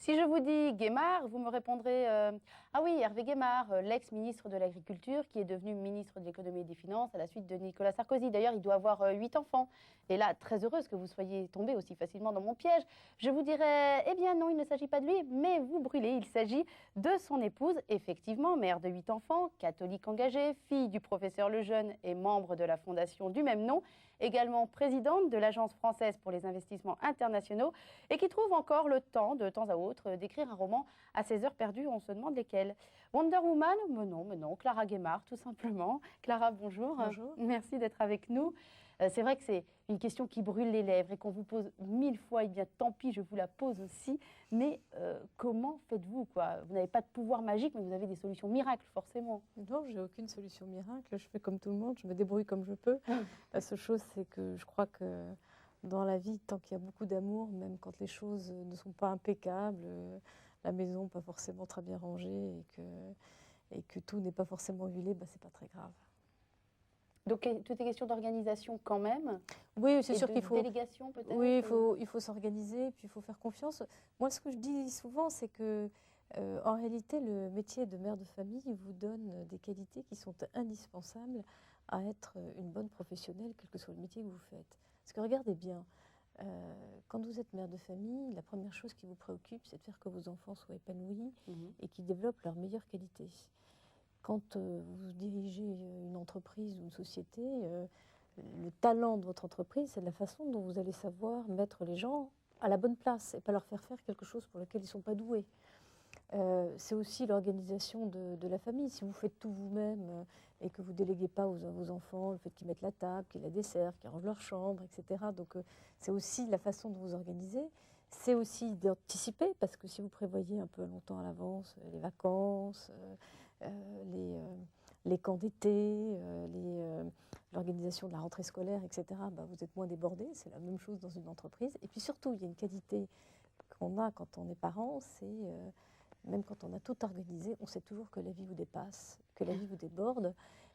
Si je vous dis Guémard, vous me répondrez ah oui, Hervé Guémard, l'ex-ministre de l'Agriculture, qui est devenu ministre de l'Économie et des Finances à la suite de Nicolas Sarkozy. D'ailleurs, il doit avoir 8 enfants. Et là, très heureuse que vous soyez tombée aussi facilement dans mon piège, je vous dirais, eh bien non, il ne s'agit pas de lui, mais vous brûlez. Il s'agit de son épouse, effectivement, mère de 8 enfants, catholique engagée, fille du professeur Lejeune et membre de la fondation du même nom, également présidente de l'Agence française pour les investissements internationaux, et qui trouve encore le temps, de temps à autre, d'écrire un roman à ses heures perdues. On se demande lesquelles. Wonder Woman? Mais non, Clara Guémard, tout simplement. Clara, bonjour. Bonjour. Merci d'être avec nous. C'est vrai que c'est une question qui brûle les lèvres et qu'on vous pose 1000 fois. Eh bien, tant pis, je vous la pose aussi. Mais comment faites-vous, quoi? Vous n'avez pas de pouvoir magique, mais vous avez des solutions miracles, forcément. Non, j'ai aucune solution miracle. Je fais comme tout le monde, je me débrouille comme je peux. La seule chose, c'est que je crois que dans la vie, tant qu'il y a beaucoup d'amour, même quand les choses ne sont pas impeccables, la maison pas forcément très bien rangée et que tout n'est pas forcément huilé, bah, c'est pas très grave. Donc, tout est question d'organisation quand même. Oui, c'est sûr de qu'il faut. délégation, peut-être. Oui, il faut s'organiser, puis il faut faire confiance. Moi, ce que je dis souvent, c'est que en réalité, le métier de mère de famille vous donne des qualités qui sont indispensables à être une bonne professionnelle, quel que soit le métier que vous faites. Parce que regardez bien, quand vous êtes mère de famille, la première chose qui vous préoccupe, c'est de faire que vos enfants soient épanouis et qu'ils développent leurs meilleures qualités. Quand vous dirigez une entreprise ou une société, le talent de votre entreprise, c'est de la façon dont vous allez savoir mettre les gens à la bonne place et pas leur faire faire quelque chose pour lequel ils ne sont pas doués. C'est aussi l'organisation de la famille. Si vous faites tout vous-même et que vous ne déléguez pas vos enfants, le fait qu'ils mettent la table, qu'ils la desservent, qu'ils rangent leur chambre, etc. Donc c'est aussi la façon dont vous organisez. C'est aussi d'anticiper, parce que si vous prévoyez un peu longtemps à l'avance les vacances, les camps d'été, l'organisation de la rentrée scolaire, etc., bah, vous êtes moins débordé. C'est la même chose dans une entreprise. Et puis surtout, il y a une qualité qu'on a quand on est parent, c'est même quand on a tout organisé, on sait toujours que la vie vous dépasse, que la vie vous déborde,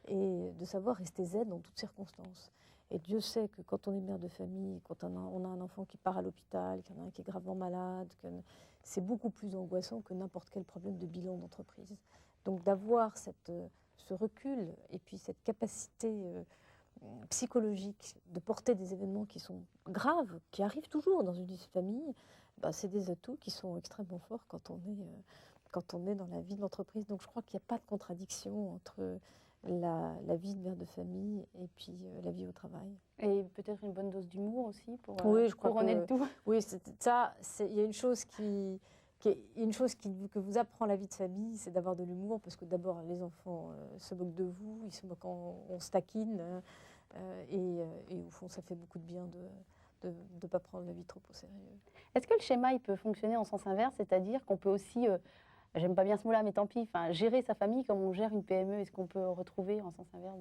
et de savoir rester zen dans toutes circonstances. Et Dieu sait que quand on est mère de famille, quand on a un enfant qui part à l'hôpital, qu'il y en a un qui est gravement malade, c'est beaucoup plus angoissant que n'importe quel problème de bilan d'entreprise. Donc d'avoir ce recul et puis cette capacité psychologique de porter des événements qui sont graves, qui arrivent toujours dans une vie de famille, bah, c'est des atouts qui sont extrêmement forts quand on est dans la vie de l'entreprise. Donc je crois qu'il n'y a pas de contradiction entre la vie de mère de famille et puis la vie au travail. Et peut-être une bonne dose d'humour aussi pour Oui, je crois couronner le tout. Oui, il y a une chose que vous apprend la vie de famille, c'est d'avoir de l'humour, parce que d'abord les enfants se moquent de vous, ils se moquent quand on se taquine, et au fond ça fait beaucoup de bien de ne pas prendre la vie trop au sérieux. Est-ce que le schéma il peut fonctionner en sens inverse, c'est-à-dire qu'on peut aussi, j'aime pas bien ce mot-là, mais tant pis, gérer sa famille comme on gère une PME? Est-ce qu'on peut retrouver en sens inverse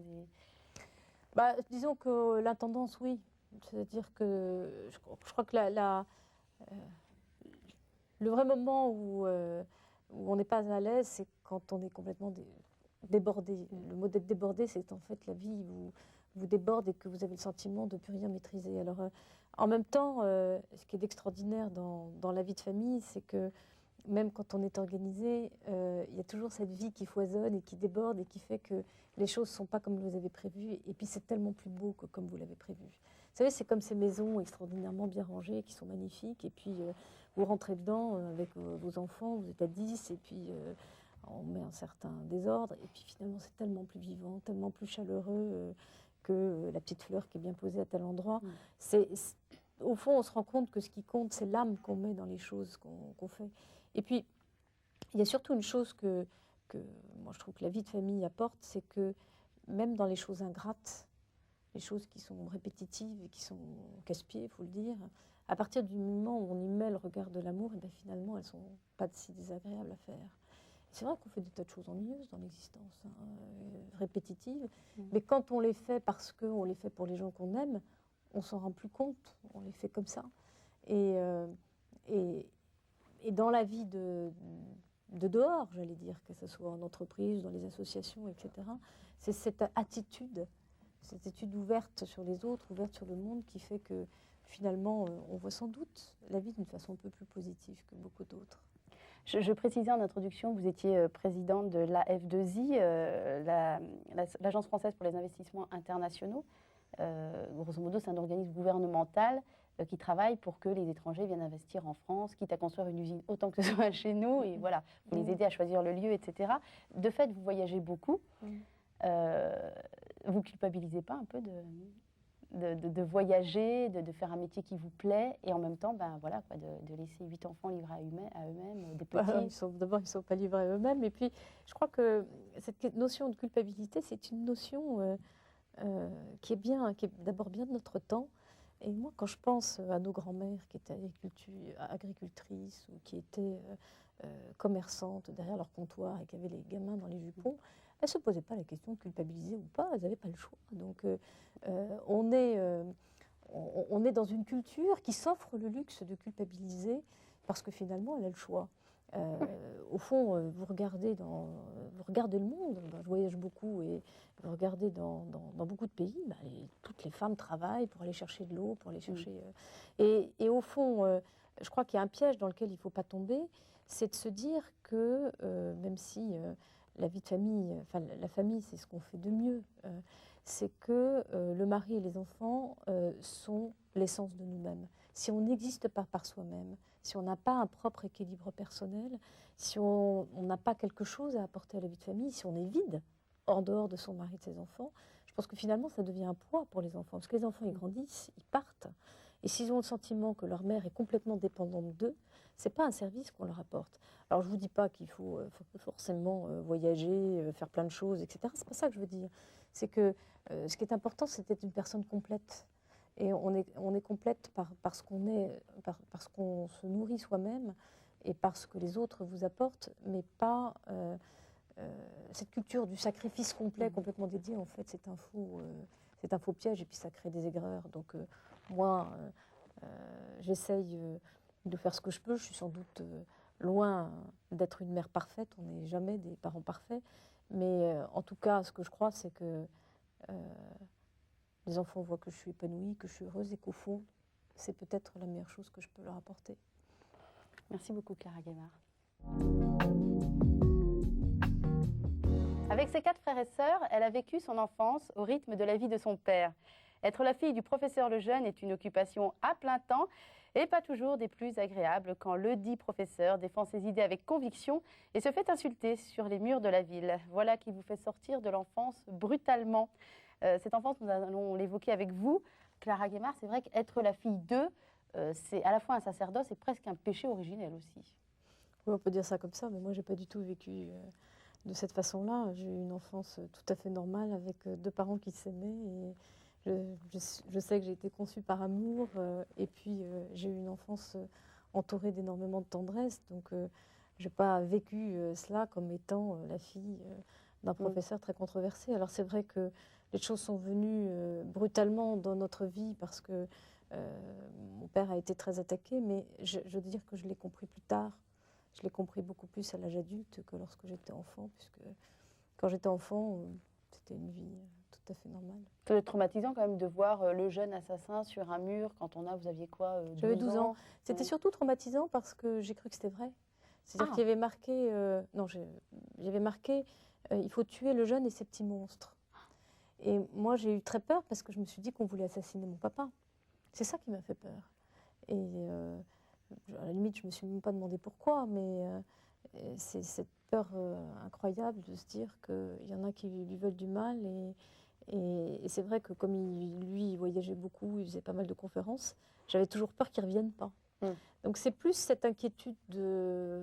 Bah, disons que la tendance, oui. C'est-à-dire que je crois que le vrai moment où on n'est pas à l'aise, c'est quand on est complètement débordé. Le mot d'être débordé, c'est en fait la vie vous déborde et que vous avez le sentiment de ne plus rien maîtriser. Alors, en même temps, ce qui est extraordinaire dans la vie de famille, c'est que même quand on est organisé, il y a toujours cette vie qui foisonne et qui déborde et qui fait que les choses ne sont pas comme vous les avez prévues. Et puis c'est tellement plus beau que comme vous l'avez prévu. Vous savez, c'est comme ces maisons extraordinairement bien rangées, qui sont magnifiques. Et puis vous rentrez dedans avec vos enfants, vous êtes à 10, et puis on met un certain désordre. Et puis finalement, c'est tellement plus vivant, tellement plus chaleureux que la petite fleur qui est bien posée à tel endroit. Au fond, on se rend compte que ce qui compte, c'est l'âme qu'on met dans les choses qu'on fait. Et puis, il y a surtout une chose que moi je trouve que la vie de famille apporte, c'est que même dans les choses ingrates, les choses qui sont répétitives et qui sont casse-pieds, il faut le dire, à partir du moment où on y met le regard de l'amour, et bien finalement, elles ne sont pas si désagréables à faire. C'est vrai qu'on fait des tas de choses ennuyeuses dans l'existence, répétitives, mais quand on les fait parce qu'on les fait pour les gens qu'on aime, on s'en rend plus compte, on les fait comme ça. Et dans la vie de dehors, j'allais dire, que ce soit en entreprise, dans les associations, etc., c'est cette attitude ouverte sur les autres, ouverte sur le monde, qui fait que finalement, on voit sans doute la vie d'une façon un peu plus positive que beaucoup d'autres. Je précisais en introduction, vous étiez présidente de l'AF2I, l'Agence française pour les investissements internationaux. Grosso modo, c'est un organisme gouvernemental qui travaille pour que les étrangers viennent investir en France, quitte à construire une usine autant que ce soit chez nous, et voilà, pour les aider à choisir le lieu, etc. De fait, vous voyagez beaucoup. Vous culpabilisez pas un peu de voyager, de faire un métier qui vous plaît, et en même temps, ben, voilà, quoi, de laisser 8 enfants livrés à eux-mêmes, des petits. D'abord, ils ne sont pas livrés à eux-mêmes. Et puis, je crois que cette notion de culpabilité, c'est une notion qui est d'abord bien de notre temps. Et moi, quand je pense à nos grands-mères qui étaient agricultrices ou qui étaient commerçantes derrière leur comptoir et qui avaient les gamins dans les jupons, elles ne se posaient pas la question de culpabiliser ou pas, elles n'avaient pas le choix. Donc, on est dans une culture qui s'offre le luxe de culpabiliser parce que finalement, elle a le choix. Au fond, vous regardez le monde, je voyage beaucoup et vous regardez dans beaucoup de pays, toutes les femmes travaillent pour aller chercher de l'eau, pour aller chercher... Et au fond, je crois qu'il y a un piège dans lequel il ne faut pas tomber, c'est de se dire que même si la vie de famille, enfin la famille, c'est ce qu'on fait de mieux, c'est que le mari et les enfants sont l'essence de nous-mêmes. Si on n'existe pas par soi-même, si on n'a pas un propre équilibre personnel, si on n'a pas quelque chose à apporter à la vie de famille, si on est vide, hors dehors de son mari et de ses enfants, je pense que finalement, ça devient un poids pour les enfants. Parce que les enfants, ils grandissent, ils partent. Et s'ils ont le sentiment que leur mère est complètement dépendante d'eux, ce n'est pas un service qu'on leur apporte. Alors, je ne vous dis pas qu'il faut forcément voyager, faire plein de choses, etc. Ce n'est pas ça que je veux dire. C'est que ce qui est important, c'est d'être une personne complète. Et on est complète parce qu'on se nourrit soi-même et parce que les autres vous apportent, mais pas cette culture du sacrifice complet, complètement dédié. En fait, c'est un faux piège et puis ça crée des aigreurs. Donc moi, j'essaye de faire ce que je peux. Je suis sans doute loin d'être une mère parfaite. On n'est jamais des parents parfaits. Mais en tout cas, ce que je crois, c'est que les enfants voient que je suis épanouie, que je suis heureuse et qu'au fond, c'est peut-être la meilleure chose que je peux leur apporter. Merci beaucoup, Clara Guémard. Avec ses 4 frères et sœurs, elle a vécu son enfance au rythme de la vie de son père. Être la fille du professeur Lejeune est une occupation à plein temps et pas toujours des plus agréables quand le dit professeur défend ses idées avec conviction et se fait insulter sur les murs de la ville. Voilà qui vous fait sortir de l'enfance brutalement. Cette enfance, nous allons l'évoquer avec vous. Clara Guémard, c'est vrai qu'être la fille d'eux, c'est à la fois un sacerdoce et presque un péché originel aussi. Oui, on peut dire ça comme ça, mais moi, je n'ai pas du tout vécu de cette façon-là. J'ai eu une enfance tout à fait normale avec 2 parents qui s'aimaient. Et je sais que j'ai été conçue par amour. Et puis, j'ai eu une enfance entourée d'énormément de tendresse. Donc, je n'ai pas vécu cela comme étant la fille d'un professeur très controversé. Alors, c'est vrai que les choses sont venues brutalement dans notre vie parce que mon père a été très attaqué, mais je veux dire que je l'ai compris plus tard. Je l'ai compris beaucoup plus à l'âge adulte que lorsque j'étais enfant, puisque quand j'étais enfant, c'était une vie tout à fait normale. Ça doit être traumatisant quand même de voir le jeune assassin sur un mur quand vous aviez quoi, 12 J'avais 12 ans. C'était surtout traumatisant parce que j'ai cru que c'était vrai. C'est-à-dire qu'il y avait marqué, il y avait marqué il faut tuer le jeune et ses petits monstres. Et moi, j'ai eu très peur parce que je me suis dit qu'on voulait assassiner mon papa. C'est ça qui m'a fait peur. Et à la limite, je ne me suis même pas demandé pourquoi, mais c'est cette peur incroyable de se dire qu'il y en a qui lui veulent du mal. Et c'est vrai que comme lui, il voyageait beaucoup, il faisait pas mal de conférences, j'avais toujours peur qu'il ne revienne pas. Donc c'est plus cette inquiétude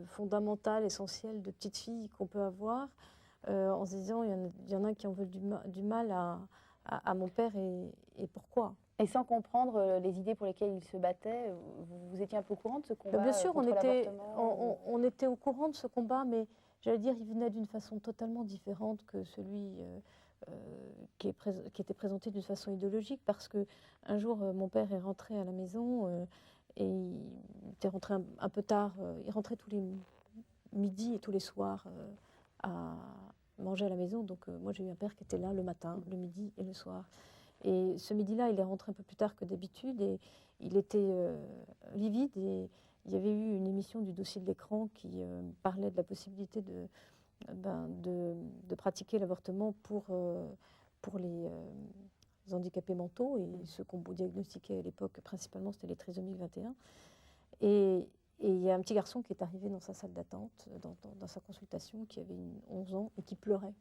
fondamentale, essentielle de petite fille qu'on peut avoir en se disant il y en a qui en veulent du mal à mon père et pourquoi. Et sans comprendre les idées pour lesquelles il se battait, vous étiez un peu au courant de ce combat? Bien sûr, contre l'avortement on était au courant de ce combat, mais j'allais dire, il venait d'une façon totalement différente que celui qui était présenté d'une façon idéologique, parce qu'un jour, mon père est rentré à la maison et il était rentré un peu tard. Il rentrait tous les midis et tous les soirs à manger à la maison. Donc moi, j'ai eu un père qui était là le matin, le midi et le soir. Et ce midi-là, il est rentré un peu plus tard que d'habitude et il était livide et il y avait eu une émission du Dossier de l'écran qui parlait de la possibilité de pratiquer l'avortement pour les handicapés mentaux, et ceux qu'on diagnostiquait à l'époque, principalement, c'était les trisomiques 21. Et il y a un petit garçon qui est arrivé dans sa salle d'attente, dans sa consultation, qui avait 11 ans et qui pleurait.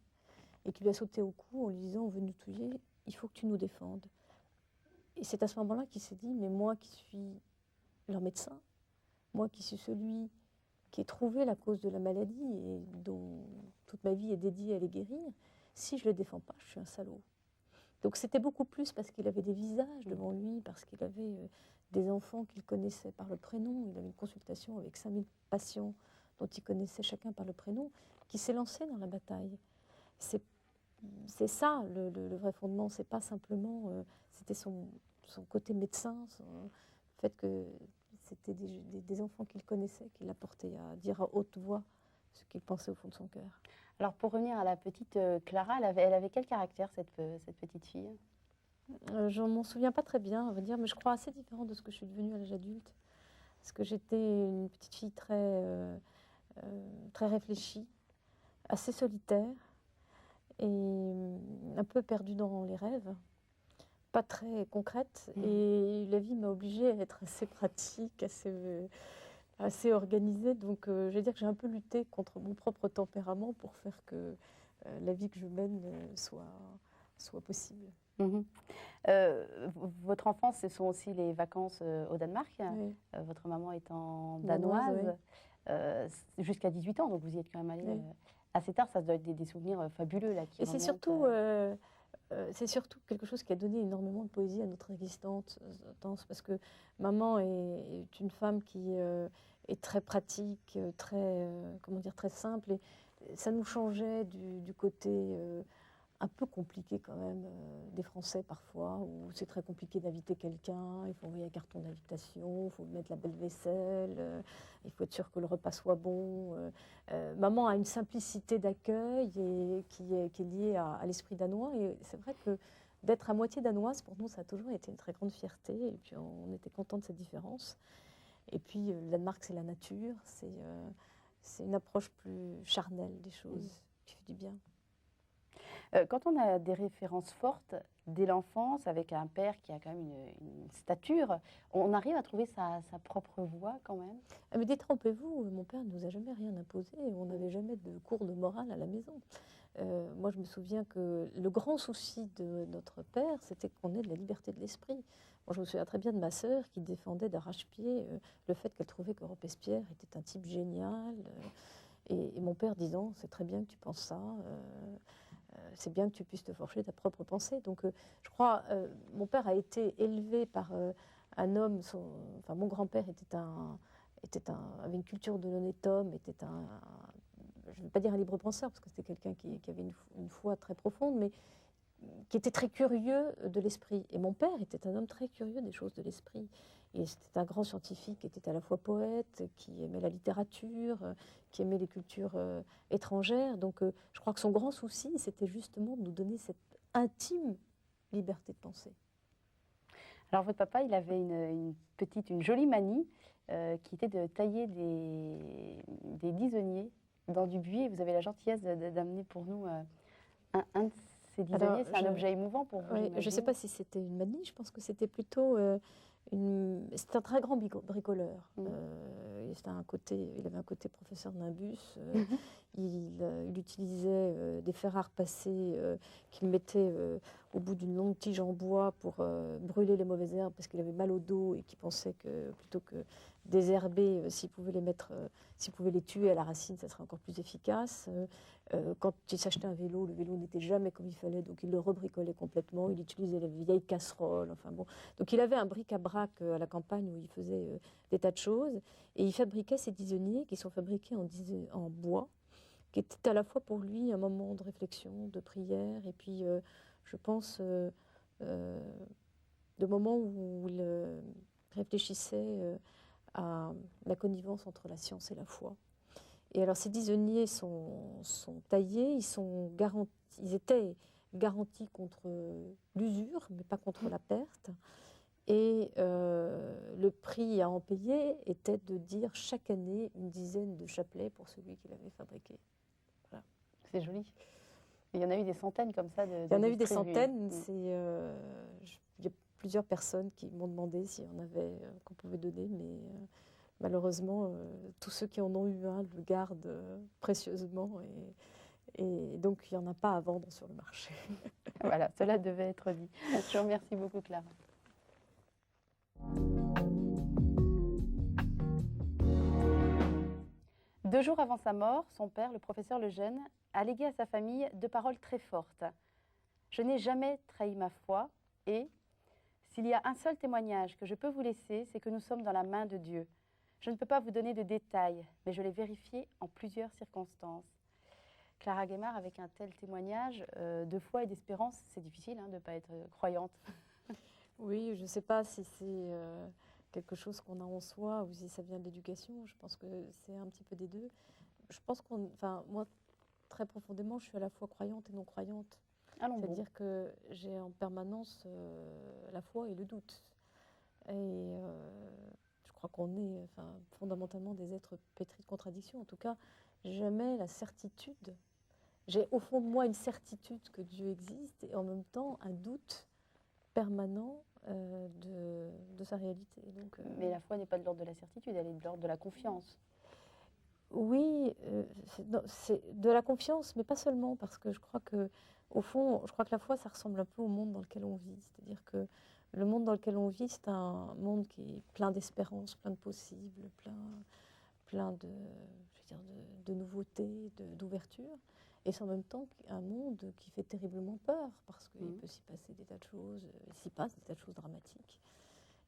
Et qui lui a sauté au cou en lui disant: on veut nous tuer, il faut que tu nous défendes. Et c'est à ce moment-là qu'il s'est dit: mais moi qui suis leur médecin, moi qui suis celui qui ai trouvé la cause de la maladie et dont toute ma vie est dédiée à les guérir, si je ne les défends pas, je suis un salaud. Donc c'était beaucoup plus parce qu'il avait des visages devant lui, parce qu'il avait des enfants qu'il connaissait par le prénom. Il avait une consultation avec 5000 patients dont il connaissait chacun par le prénom, qui s'est lancé dans la bataille. C'est ça le vrai fondement, c'est pas simplement, c'était son côté médecin, le fait que c'était des enfants qu'il connaissait, qui l'apportaient à dire à haute voix ce qu'il pensait au fond de son cœur. Alors pour revenir à la petite Clara, elle avait quel caractère cette petite fille? Je ne m'en souviens pas très bien, à vrai dire, mais je crois assez différent de ce que je suis devenue à l'âge adulte. Parce que j'étais une petite fille très réfléchie, assez solitaire et un peu perdue dans les rêves, pas très concrète. Et la vie m'a obligée à être assez pratique, assez organisée. Donc je vais dire que j'ai un peu lutté contre mon propre tempérament pour faire que la vie que je mène soit possible. Mmh. Votre enfance, ce sont aussi les vacances au Danemark. Oui. Votre maman étant danoise, jusqu'à 18 ans, donc vous y êtes quand même allé assez tard. Ça doit être des souvenirs fabuleux là. Et c'est surtout quelque chose qui a donné énormément de poésie à notre existence, parce que maman est une femme qui est très pratique, très simple, et ça nous changeait du côté un peu compliqué quand même des Français parfois, où c'est très compliqué d'inviter quelqu'un, il faut envoyer un carton d'invitation, il faut mettre la belle vaisselle, il faut être sûr que le repas soit bon. Maman a une simplicité d'accueil qui est liée à l'esprit danois, et c'est vrai que d'être à moitié danoise, pour nous, ça a toujours été une très grande fierté, et puis on était contents de cette différence. Et puis le Danemark, c'est la nature, c'est une approche plus charnelle des choses, qui fait du bien. Quand on a des références fortes dès l'enfance, avec un père qui a quand même une stature, on arrive à trouver sa propre voie quand même? Mais détrompez-vous, mon père ne nous a jamais rien imposé, on n'avait jamais de cours de morale à la maison. Moi, je me souviens que le grand souci de notre père, c'était qu'on ait de la liberté de l'esprit. Moi, je me souviens très bien de ma sœur qui défendait d'arrache-pied le fait qu'elle trouvait que Robespierre était un type génial. Et mon père disant: c'est très bien que tu penses ça, c'est bien que tu puisses te forger ta propre pensée. Donc je crois, mon père a été élevé par un homme, mon grand-père avait une culture de l'honnête homme, je ne vais pas dire un libre penseur, parce que c'était quelqu'un qui avait une foi très profonde, mais qui était très curieux de l'esprit. Et mon père était un homme très curieux des choses de l'esprit. Et c'était un grand scientifique qui était à la fois poète, qui aimait la littérature, qui aimait les cultures étrangères. Donc je crois que son grand souci, c'était justement de nous donner cette intime liberté de penser. Alors votre papa, il avait une jolie manie qui était de tailler des disonniers dans du buis. Et vous avez la gentillesse d'amener pour nous un de ces disonniers. C'est un objet émouvant pour vous? Oui, je ne sais pas si c'était une manie, je pense que c'était plutôt... C'était un très grand bricoleur. Il avait un côté professeur de Nimbus. Il utilisait des fer à repasser qu'il mettait au bout d'une longue tige en bois pour brûler les mauvaises herbes, parce qu'il avait mal au dos et qu'il pensait que plutôt que désherber, s'il pouvait les tuer à la racine, ça serait encore plus efficace. Quand il s'achetait un vélo, le vélo n'était jamais comme il fallait, donc il le rebricolait complètement. Il utilisait les vieilles casseroles. Enfin bon. Donc il avait un bric-à-brac à la campagne où il faisait des tas de choses. Et il fabriquait ces disonniers qui sont fabriqués en bois, qui était à la fois pour lui un moment de réflexion, de prière, et puis je pense de moments où il réfléchissait à la connivence entre la science et la foi. Et alors ces disonniers sont taillés, ils étaient garantis contre l'usure, mais pas contre la perte. Et le prix à en payer était de dire chaque année une dizaine de chapelets pour celui qui l'avait fabriqué. Voilà. C'est joli. Il y en a eu des centaines comme ça de Il y en a eu des distribués. centaines. Il y a plusieurs personnes qui m'ont demandé s'il y en avait qu'on pouvait donner, mais malheureusement, tous ceux qui en ont eu un le gardent précieusement. Et donc, il n'y en a pas à vendre sur le marché. Voilà, cela devait être dit. Je vous remercie beaucoup, Clara. Deux jours avant sa mort, son père, le professeur Lejeune, a légué à sa famille deux paroles très fortes. Je n'ai jamais trahi ma foi et, s'il y a un seul témoignage que je peux vous laisser, c'est que nous sommes dans la main de Dieu. Je ne peux pas vous donner de détails, mais je l'ai vérifié en plusieurs circonstances. Clara Guémard, avec un tel témoignage de foi et d'espérance, c'est difficile de ne pas être croyante. Oui, je ne sais pas si c'est quelque chose qu'on a en soi ou si ça vient de l'éducation. Je pense que c'est un petit peu des deux. Je pense moi, très profondément, je suis à la fois croyante et non croyante. Allons bon. C'est-à-dire que j'ai en permanence la foi et le doute. Et je crois qu'on est fondamentalement des êtres pétris de contradictions. En tout cas, jamais la certitude. J'ai au fond de moi une certitude que Dieu existe et en même temps un doute permanent de sa réalité. Donc, Mais la foi n'est pas de l'ordre de la certitude, elle est de l'ordre de la confiance. Oui, c'est de la confiance, mais pas seulement, parce que je crois que, au fond, je crois que la foi, ça ressemble un peu au monde dans lequel on vit. C'est-à-dire que le monde dans lequel on vit, c'est un monde qui est plein d'espérance, plein de possibles, plein de, je veux dire, de nouveautés, d'ouverture. Et c'est en même temps un monde qui fait terriblement peur, parce qu'il peut s'y passer des tas de choses, il s'y passe des tas de choses dramatiques.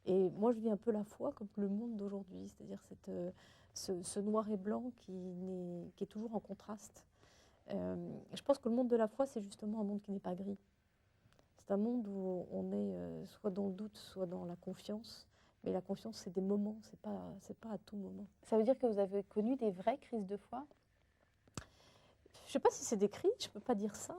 Et moi, je vis un peu la foi comme le monde d'aujourd'hui, c'est-à-dire ce noir et blanc qui est toujours en contraste. Je pense que le monde de la foi, c'est justement un monde qui n'est pas gris. C'est un monde où on est soit dans le doute, soit dans la confiance. Mais la confiance, c'est des moments, c'est pas à tout moment. Ça veut dire que vous avez connu des vraies crises de foi ? Je ne sais pas si c'est des crises, je ne peux pas dire ça.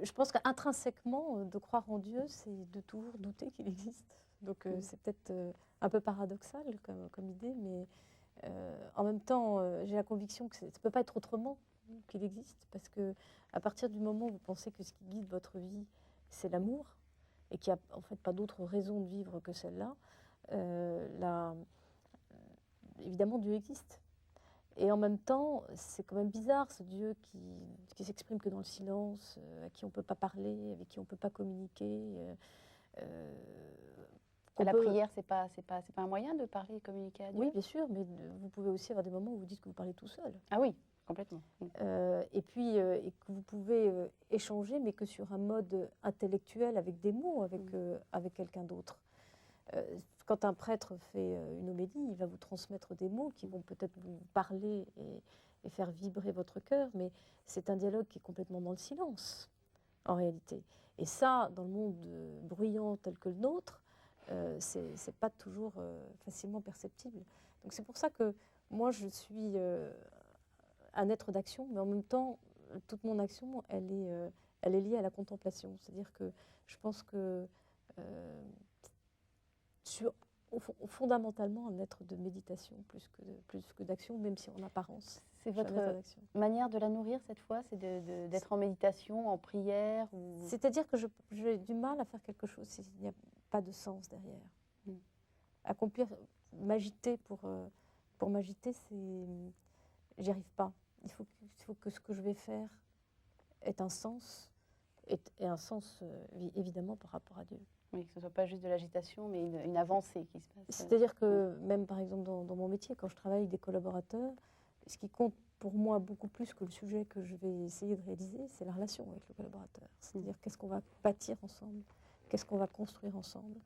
Je pense qu'intrinsèquement, de croire en Dieu, c'est de toujours douter qu'il existe. Donc c'est peut-être un peu paradoxal comme idée, mais en même temps, j'ai la conviction que ça ne peut pas être autrement qu'il existe, parce que à partir du moment où vous pensez que ce qui guide votre vie, c'est l'amour, et qu'il n'y a en fait pas d'autre raison de vivre que celle-là, évidemment Dieu existe. Et en même temps, c'est quand même bizarre, ce Dieu qui s'exprime que dans le silence, à qui on ne peut pas parler, avec qui on ne peut pas communiquer. La prière, c'est pas un moyen de parler et communiquer à Dieu ? Oui, bien sûr, mais vous pouvez aussi avoir des moments où vous dites que vous parlez tout seul. Ah oui, complètement. Et puis, et que vous pouvez échanger, mais que sur un mode intellectuel, avec des mots, avec quelqu'un d'autre. Quand un prêtre fait une homélie, il va vous transmettre des mots qui vont peut-être vous parler et faire vibrer votre cœur, mais c'est un dialogue qui est complètement dans le silence, en réalité. Et ça, dans le monde bruyant tel que le nôtre, c'est pas toujours facilement perceptible. Donc c'est pour ça que moi, je suis un être d'action, mais en même temps, toute mon action, elle est liée à la contemplation. C'est-à-dire que je pense que fondamentalement un être de méditation plus que d'action, même si en apparence. C'est votre manière de la nourrir cette fois, c'est d'être en méditation, en prière ou... C'est-à-dire que j'ai du mal à faire quelque chose s'il n'y a pas de sens derrière. Accomplir, m'agiter pour m'agiter, j'y arrive pas. Il faut que ce que je vais faire ait un sens, et un sens évidemment par rapport à Dieu. Oui, que ce ne soit pas juste de l'agitation, mais une avancée qui se passe. C'est-à-dire que même, par exemple, dans mon métier, quand je travaille avec des collaborateurs, ce qui compte pour moi beaucoup plus que le sujet que je vais essayer de réaliser, c'est la relation avec le collaborateur. C'est-à-dire qu'est-ce qu'on va bâtir ensemble, qu'est-ce qu'on va construire ensemble,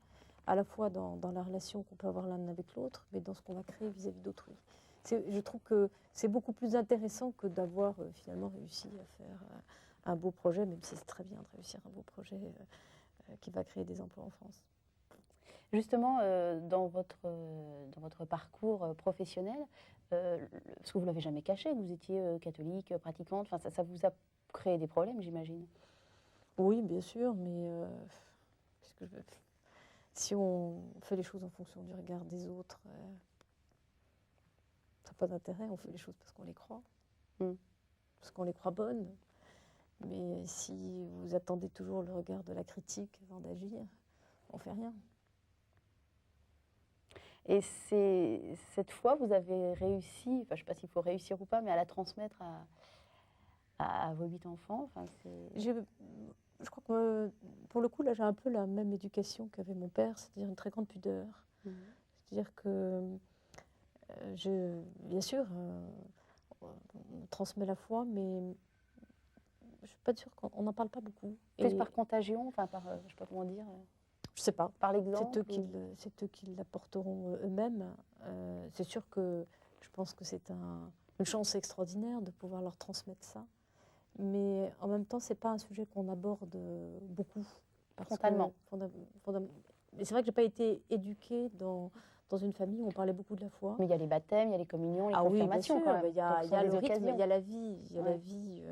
à la fois dans la relation qu'on peut avoir l'un avec l'autre, mais dans ce qu'on va créer vis-à-vis d'autrui. Je trouve que c'est beaucoup plus intéressant que d'avoir finalement réussi à faire un beau projet, même si c'est très bien de réussir un beau projet qui va créer des emplois en France. Justement, dans votre parcours professionnel, parce que vous ne l'avez jamais caché, vous étiez catholique, pratiquante, ça vous a créé des problèmes, j'imagine. Oui, bien sûr, mais qu'est-ce que je veux- si on fait les choses en fonction du regard des autres, ça n'a pas d'intérêt. On fait les choses parce qu'on les croit, Mm. parce qu'on les croit bonnes. Mais si vous attendez toujours le regard de la critique avant d'agir, on ne fait rien. Et cette fois, vous avez réussi, enfin, je ne sais pas s'il faut réussir ou pas, mais à la transmettre à vos 8 enfants. Enfin, Je crois que pour le coup, là, j'ai un peu la même éducation qu'avait mon père, c'est-à-dire une très grande pudeur. Mhm. C'est-à-dire que, bien sûr, on transmet la foi, mais je ne suis pas sûre qu'on n'en parle pas beaucoup. Plus par contagion, enfin par, je ne sais pas comment dire, Je ne sais pas. par l'exemple. C'est eux qui l'apporteront eux-mêmes. C'est sûr que je pense que c'est une chance extraordinaire de pouvoir leur transmettre ça. Mais en même temps, ce n'est pas un sujet qu'on aborde beaucoup. Frontalement. Mais c'est vrai que je n'ai pas été éduquée dans une famille où on parlait beaucoup de la foi. Mais il y a les baptêmes, il y a les communions, les Ah oui, bien confirmations sûr, quand même. il y a, Donc, ce il sont y a des le rythme, occasions. il y a la vie, il y a la Ouais. vie,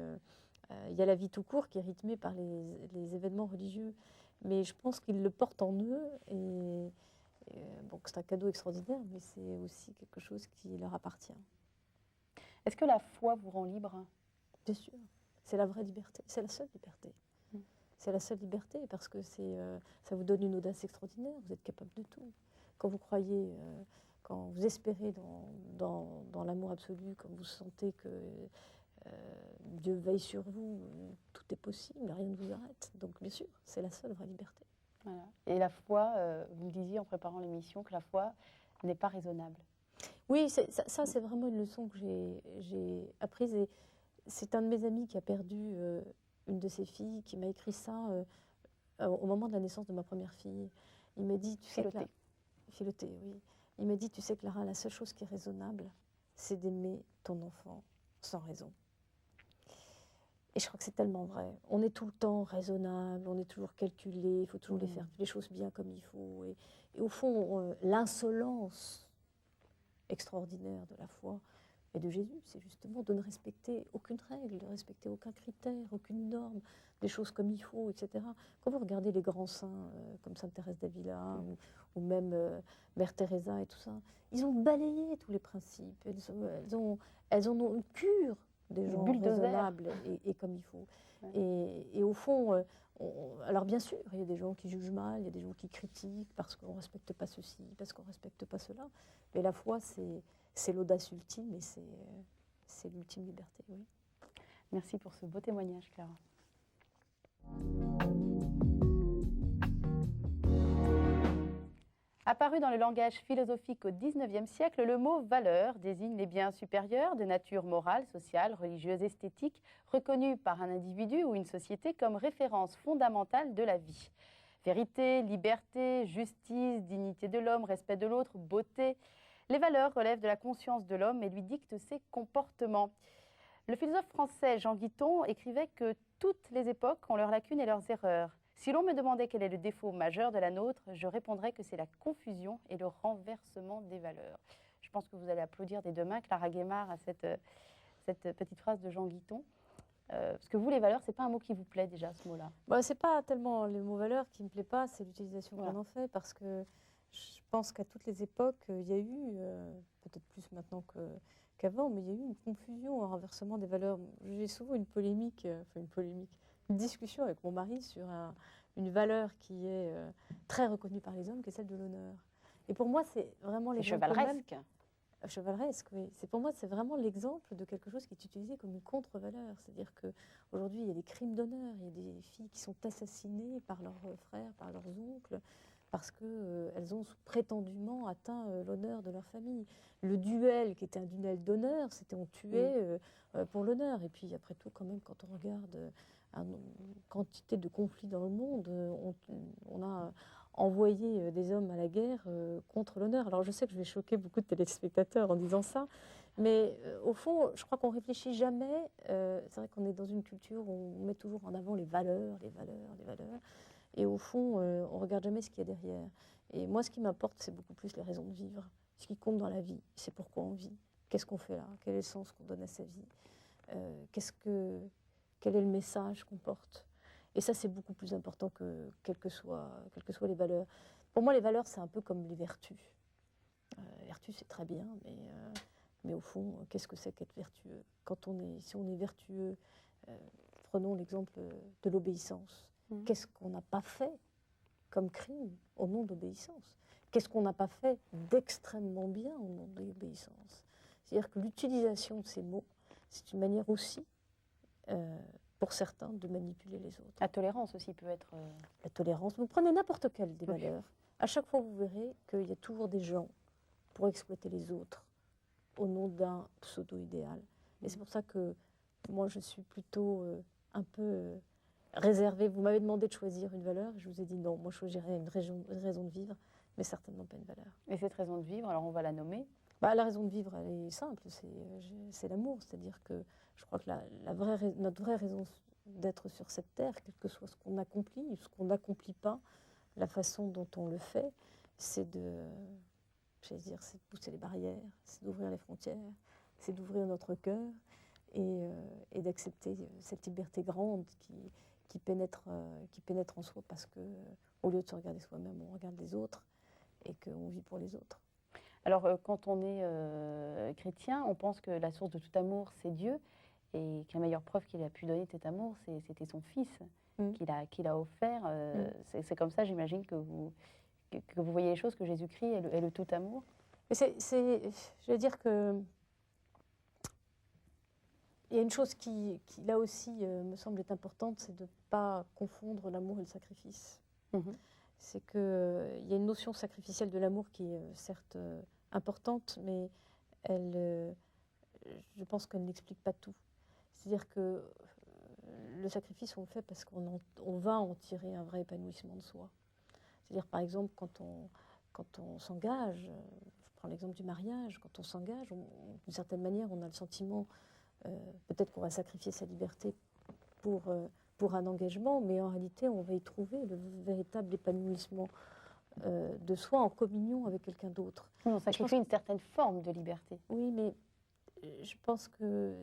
il y a la vie tout court qui est rythmée par les événements religieux. Mais je pense qu'ils le portent en eux et bon, c'est un cadeau extraordinaire, mais c'est aussi quelque chose qui leur appartient. Est-ce que la foi vous rend libre? Bien sûr, c'est la vraie liberté, c'est la seule liberté. Mm. C'est la seule liberté parce que ça vous donne une audace extraordinaire, vous êtes capable de tout. Quand vous croyez, quand vous espérez dans l'amour absolu, quand vous sentez que Dieu veille sur vous, tout est possible, rien ne vous arrête. Donc bien sûr, c'est la seule vraie liberté. Voilà. Et la foi, vous me disiez en préparant l'émission que la foi n'est pas raisonnable. Oui, ça c'est vraiment une leçon que j'ai apprise. Et c'est un de mes amis qui a perdu une de ses filles, qui m'a écrit ça au moment de la naissance de ma première fille. Il m'a dit, tu sais que Philotée, oui. Il m'a dit, tu sais Clara, la seule chose qui est raisonnable, c'est d'aimer ton enfant sans raison. Et je crois que c'est tellement vrai. On est tout le temps raisonnable, on est toujours calculé, il faut toujours faire les choses bien comme il faut. Et au fond, l'insolence extraordinaire de la foi et de Jésus, c'est justement de ne respecter aucune règle, de ne respecter aucun critère, aucune norme, des choses comme il faut, etc. Quand vous regardez les grands saints comme Sainte Thérèse d'Avila ou même Mère Teresa et tout ça, ils ont balayé tous les principes. Elles en ont une cure des gens raisonnables et comme il faut. Ouais. Et au fond, alors bien sûr, il y a des gens qui jugent mal, il y a des gens qui critiquent parce qu'on ne respecte pas ceci, parce qu'on ne respecte pas cela. Mais la foi, c'est l'audace ultime et c'est l'ultime liberté. Oui. Merci pour ce beau témoignage, Clara. Apparu dans le langage philosophique au XIXe siècle, le mot « valeur » désigne les biens supérieurs de nature morale, sociale, religieuse, esthétique, reconnus par un individu ou une société comme référence fondamentale de la vie. Vérité, liberté, justice, dignité de l'homme, respect de l'autre, beauté. Les valeurs relèvent de la conscience de l'homme et lui dictent ses comportements. Le philosophe français Jean Guiton écrivait que toutes les époques ont leurs lacunes et leurs erreurs. Si l'on me demandait quel est le défaut majeur de la nôtre, je répondrais que c'est la confusion et le renversement des valeurs. Je pense que vous allez applaudir des deux mains, Clara Guémard, à cette petite phrase de Jean Guiton. Parce que vous, les valeurs, ce n'est pas un mot qui vous plaît déjà, ce mot-là. Bah, ce n'est pas tellement le mot valeur qui ne me plaît pas, c'est l'utilisation qu'on en fait. Parce que je pense qu'à toutes les époques, il y a eu, peut-être plus maintenant qu'avant, mais il y a eu une confusion, un renversement des valeurs. J'ai souvent une discussion avec mon mari sur une valeur qui est très reconnue par les hommes, qui est celle de l'honneur. Et pour moi, c'est vraiment l'exemple chevaleresque. Chevaleresque, oui. Pour moi, c'est vraiment l'exemple de quelque chose qui est utilisé comme une contre-valeur. C'est-à-dire qu'aujourd'hui, il y a des crimes d'honneur, il y a des filles qui sont assassinées par leurs frères, par leurs oncles, parce qu'elles ont prétendument atteint l'honneur de leur famille. Le duel, qui était un duel d'honneur, c'était on tuait pour l'honneur. Et puis après tout, quand même, quand on regarde une quantité de conflits dans le monde, on a envoyé des hommes à la guerre contre l'honneur. Alors je sais que je vais choquer beaucoup de téléspectateurs en disant ça, mais au fond, je crois qu'on ne réfléchit jamais. C'est vrai qu'on est dans une culture où on met toujours en avant les valeurs, les valeurs, les valeurs. Et au fond, on ne regarde jamais ce qu'il y a derrière. Et moi, ce qui m'importe, c'est beaucoup plus les raisons de vivre. Ce qui compte dans la vie, c'est pourquoi on vit. Qu'est-ce qu'on fait là? Quel est le sens qu'on donne à sa vie? Quel est le message qu'on porte? Et ça, c'est beaucoup plus important que quelles que soient les valeurs. Pour moi, les valeurs, c'est un peu comme les vertus. Vertu, c'est très bien, mais au fond, qu'est-ce que c'est qu'être vertueux? Si on est vertueux, prenons l'exemple de l'obéissance. Qu'est-ce qu'on n'a pas fait comme crime au nom d'obéissance? Qu'est-ce qu'on n'a pas fait d'extrêmement bien au nom de l'obéissance? C'est-à-dire que l'utilisation de ces mots, c'est une manière aussi, pour certains, de manipuler les autres. La tolérance aussi peut être... La tolérance, vous prenez n'importe quelle des valeurs. À chaque fois, vous verrez qu'il y a toujours des gens pour exploiter les autres au nom d'un pseudo-idéal. Et c'est pour ça que moi, je suis plutôt un peu réservée. Vous m'avez demandé de choisir une valeur, et je vous ai dit non, moi je choisirais une raison de vivre, mais certainement pas une valeur. Et cette raison de vivre, alors on va la nommer. La raison de vivre, elle est simple, c'est l'amour. C'est-à-dire que je crois que notre vraie raison d'être sur cette terre, quel que soit ce qu'on accomplit ou ce qu'on n'accomplit pas, la façon dont on le fait, c'est de pousser les barrières, c'est d'ouvrir les frontières, c'est d'ouvrir notre cœur et d'accepter cette liberté grande qui pénètre en soi, parce que au lieu de se regarder soi-même, on regarde les autres et qu'on vit pour les autres. Alors, quand on est chrétien, on pense que la source de tout amour, c'est Dieu, et que la meilleure preuve qu'il a pu donner cet amour, c'était son Fils qu'il a offert. C'est comme ça, j'imagine, que vous voyez les choses, que Jésus-Christ est le tout amour. Je vais dire que il y a une chose qui là aussi, me semble être importante, c'est de ne pas confondre l'amour et le sacrifice. C'est qu'il y a une notion sacrificielle de l'amour qui est certes importante, mais je pense qu'elle n'explique pas tout. C'est-à-dire que le sacrifice, on le fait parce qu'on va en tirer un vrai épanouissement de soi. C'est-à-dire, par exemple, quand on s'engage, je prends l'exemple du mariage, quand on s'engage, d'une certaine manière, on a le sentiment, peut-être qu'on va sacrifier sa liberté pour un engagement, mais en réalité, on va y trouver le véritable épanouissement de soi en communion avec quelqu'un d'autre. On sacrifie une certaine forme de liberté. Oui, mais je pense que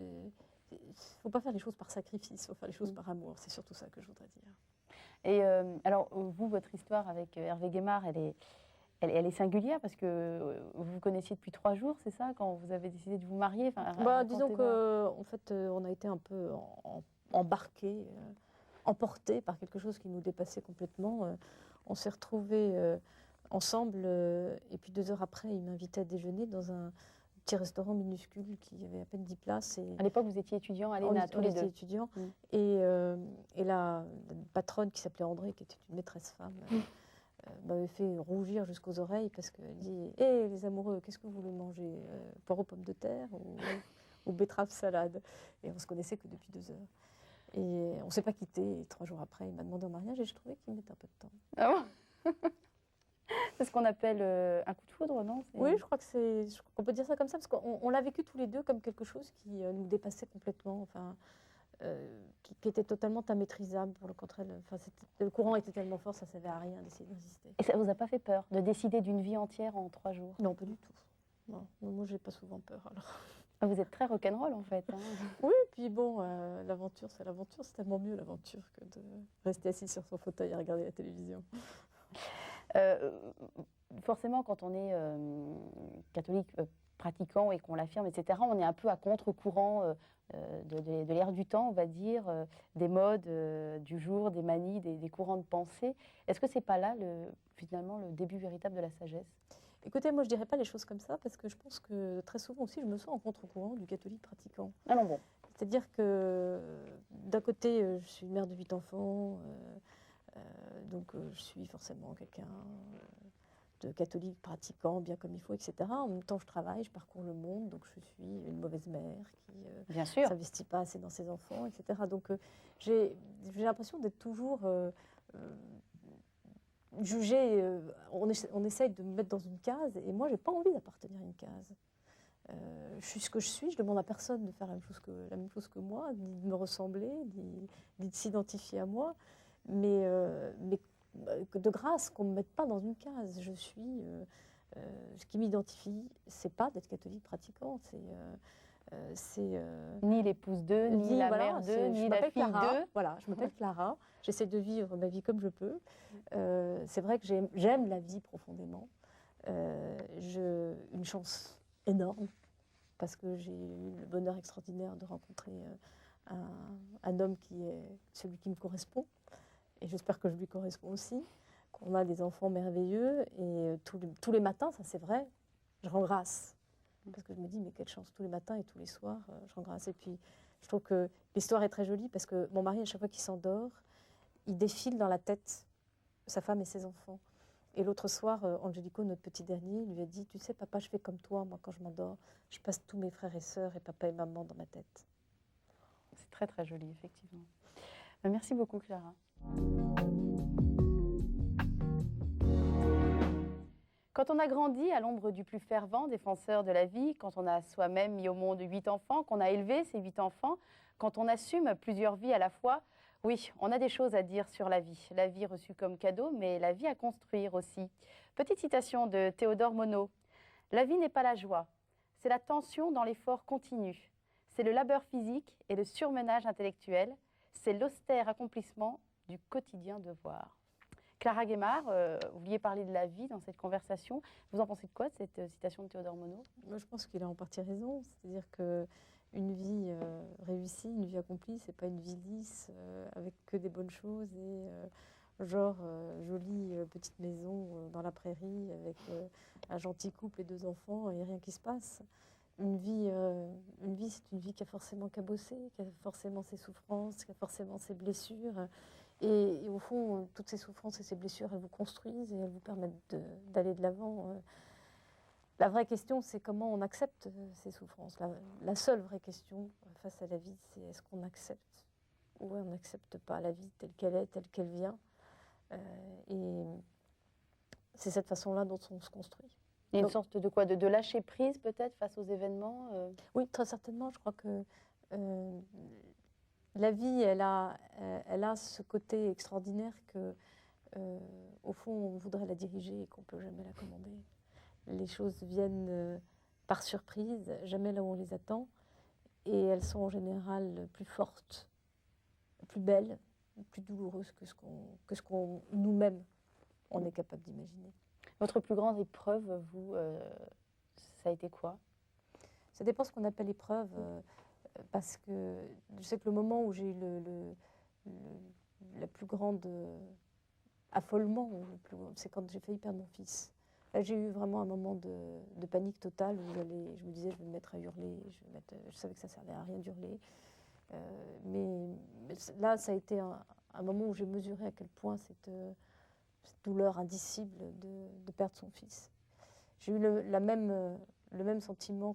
il ne faut pas faire les choses par sacrifice, il faut faire les choses par amour. C'est surtout ça que je voudrais dire. Et alors, vous, votre histoire avec Hervé Guémard, elle est singulière parce que vous vous connaissiez depuis 3 jours, c'est ça, quand vous avez décidé de vous marier? Disons qu'en fait, on a été un peu embarqués, emportés par quelque chose qui nous dépassait complètement. On s'est retrouvés ensemble, et puis 2 heures après, il m'invitait à déjeuner dans un petit restaurant minuscule qui avait à peine 10 places. À l'époque, vous étiez étudiants à l'ENA, tous les deux. Étudiants. Et la patronne, qui s'appelait André, qui était une maîtresse femme, m'avait fait rougir jusqu'aux oreilles, parce qu'elle dit « Hé, les amoureux, qu'est-ce que vous voulez manger? Poireaux pommes de terre ou betterave salade ?» Et on ne se connaissait que depuis 2 heures. Et on ne s'est pas quittés. Et 3 jours après, il m'a demandé en mariage, et je trouvais qu'il me mettait un peu de temps. Ah bon? C'est ce qu'on appelle un coup de foudre, non? Oui, je crois qu'on peut dire ça comme ça, parce qu'on l'a vécu tous les deux comme quelque chose qui nous dépassait complètement, enfin, qui était totalement immaîtrisable. Pour le contraire, le courant était tellement fort, ça ne servait à rien d'essayer de résister. Et ça ne vous a pas fait peur de décider d'une vie entière en 3 jours? Non, pas du tout. Non, moi, j'ai pas souvent peur. Alors. Vous êtes très rock'n'roll, en fait. Hein. Oui, puis bon, l'aventure, c'est l'aventure. C'est tellement mieux, l'aventure, que de rester assis sur son fauteuil et regarder la télévision. Forcément, quand on est catholique pratiquant et qu'on l'affirme, etc., on est un peu à contre-courant de l'ère du temps, on va dire, des modes du jour, des manies, des courants de pensée. Est-ce que c'est pas là, finalement, le début véritable de la sagesse? Écoutez, moi je dirais pas les choses comme ça, parce que je pense que très souvent aussi je me sens en contre-courant du catholique pratiquant. Ah non, bon. C'est-à-dire que d'un côté, je suis mère de 8 enfants, donc je suis forcément quelqu'un de catholique pratiquant, bien comme il faut, etc. En même temps, je travaille, je parcours le monde, donc je suis une mauvaise mère qui ne s'investit pas assez dans ses enfants, etc. Donc j'ai l'impression d'être toujours jugée. On essaye de me mettre dans une case, et moi, je n'ai pas envie d'appartenir à une case. Je suis ce que je suis, je demande à personne de faire la même chose que moi, ni de me ressembler, ni de s'identifier à moi, mais de grâce qu'on ne me mette pas dans une case. Je suis, ce qui m'identifie, c'est pas d'être catholique pratiquant, C'est Ni l'épouse d'eux, ni la mère d'eux, ni la fille d'eux. Voilà, je m'appelle Clara. J'essaie de vivre ma vie comme je peux. C'est vrai que j'aime la vie profondément. Une chance énorme parce que j'ai eu le bonheur extraordinaire de rencontrer un homme qui est celui qui me correspond. Et j'espère que je lui corresponds aussi. Qu'on a des enfants merveilleux. Et tous les matins, ça c'est vrai, je rends grâce. Parce que je me dis, mais quelle chance, tous les matins et tous les soirs, je rends grâce. Et puis, je trouve que l'histoire est très jolie parce que mon mari, à chaque fois qu'il s'endort, il défile dans la tête sa femme et ses enfants. Et l'autre soir, Angelico, notre petit dernier, lui a dit, tu sais, papa, je fais comme toi, moi, quand je m'endors, je passe tous mes frères et sœurs et papa et maman dans ma tête. C'est très, très joli, effectivement. Merci beaucoup, Clara. Quand on a grandi à l'ombre du plus fervent défenseur de la vie, quand on a soi-même mis au monde 8 enfants, qu'on a élevé ces 8 enfants, quand on assume plusieurs vies à la fois, oui, on a des choses à dire sur la vie reçue comme cadeau, mais la vie à construire aussi. Petite citation de Théodore Monod. « La vie n'est pas la joie, c'est la tension dans l'effort continu, c'est le labeur physique et le surmenage intellectuel, c'est l'austère accomplissement du quotidien devoir. » Clara Guémard, vous vouliez parler de la vie dans cette conversation. Vous en pensez de quoi, de cette citation de Théodore Monod? Moi, je pense qu'il a en partie raison. C'est-à-dire qu'une vie réussie, une vie accomplie, c'est pas une vie lisse avec que des bonnes choses et jolie petite maison dans la prairie avec un gentil couple et 2 enfants et rien qui se passe. Une vie, c'est une vie qui a forcément cabossé, qui a forcément ses souffrances, qui a forcément ses blessures. Et au fond, toutes ces souffrances et ces blessures, elles vous construisent et elles vous permettent d'aller de l'avant. La vraie question, c'est comment on accepte ces souffrances. La seule vraie question face à la vie, c'est est-ce qu'on accepte ou on n'accepte pas la vie telle qu'elle est, telle qu'elle vient. Et c'est cette façon-là dont on se construit. Il y a une sorte de quoi, de lâcher prise peut-être face aux événements Oui, très certainement. Je crois que la vie, elle a ce côté extraordinaire que, au fond, on voudrait la diriger et qu'on ne peut jamais la commander. Les choses viennent par surprise, jamais là où on les attend, et elles sont en général plus fortes, plus belles, plus douloureuses que ce qu'on nous-mêmes on est capable d'imaginer. Votre plus grande épreuve, vous, ça a été quoi? Ça dépend ce qu'on appelle épreuve. Parce que je sais que le moment où j'ai eu la plus grande affolement, c'est quand j'ai failli perdre mon fils. Là, j'ai eu vraiment un moment de panique totale où je me disais, je vais me mettre à hurler. Je savais que ça ne servait à rien d'hurler. Mais là, ça a été un moment où j'ai mesuré à quel point cette douleur indicible de perdre son fils. J'ai eu le même sentiment